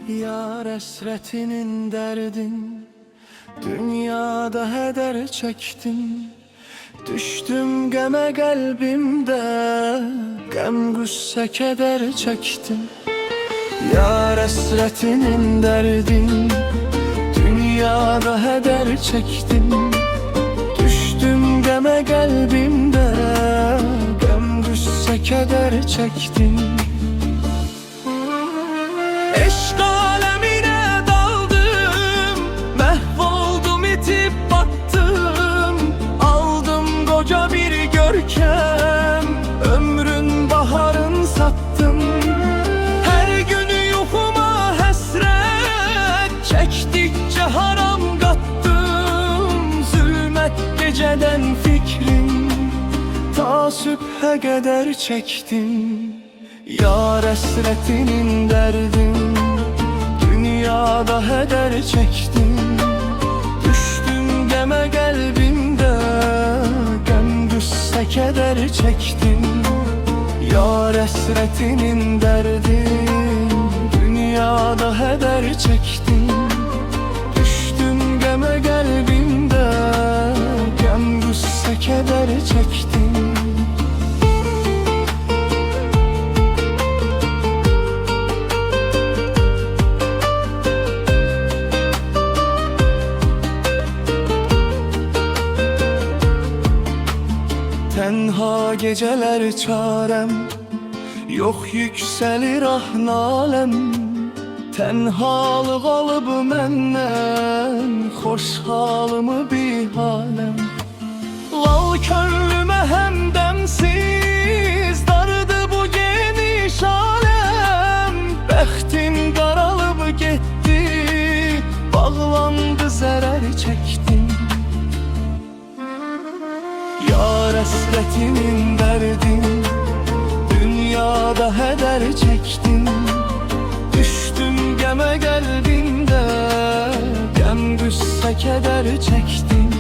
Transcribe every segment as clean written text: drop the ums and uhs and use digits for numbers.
Yar esretinin derdin, dünyada heder çektim. Düştüm geme kalbimde, gem güsse keder çektim. Yar esretinin derdin, dünyada heder çektim. Düştüm geme kalbimde, gem güsse keder çektim. Eşk alemine daldım, mahvoldum itip battım. Aldım koca bir görkem, ömrün baharın sattım. Her günü yuhuma hasret, çektikçe haram kattım. Zulmet geceden fikrim, ta sübhe kadar çektim. Yar esretinin derdin, dünyada heder çektim. Düştüm geme kalbimde, gem güsse keder çektim. Yar esretinin derdin, dünyada heder çektim. Düştüm geme kalbimde, gem güsse keder çektim. Tenha geceler çarem, yok yükselir ah nalem. Tenhalık alıp menden, hoş halımı bir halem. Lal könlüme hemdemsiz, dardı bu geniş alem. Bəxtim qaralıp gitti, bağlandı zərər çektim. Yar esretinin derdin, dünyada heder çektim. Düştüm geme kalbimde, gem güsse keder çektim.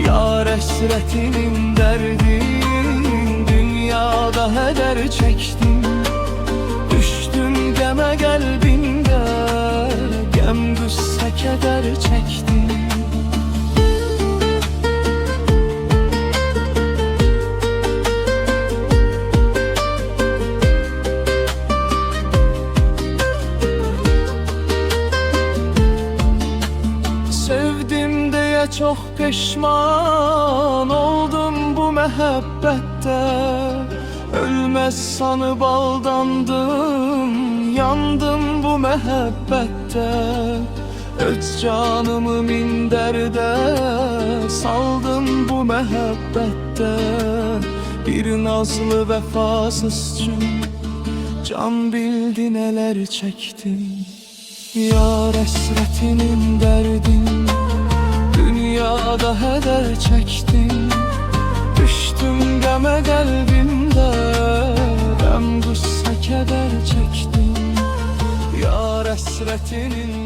Yar esretinin derdin, dünyada heder çektim. Düştüm geme kalbimde, gem güsse keder çektim. Sevdim diye çok pişman oldum bu mehabbette. Ölmez sanıp aldandım, yandım bu mehabbette. Öz canımı minderde saldım bu mehabbette. Bir nazlı vefasızcım, can bildi neler çektim. Yar esretinin derdin, dünyada heder çektim. Düştüm geme kalbimde, gem güsse keder çektim. Yar esretinin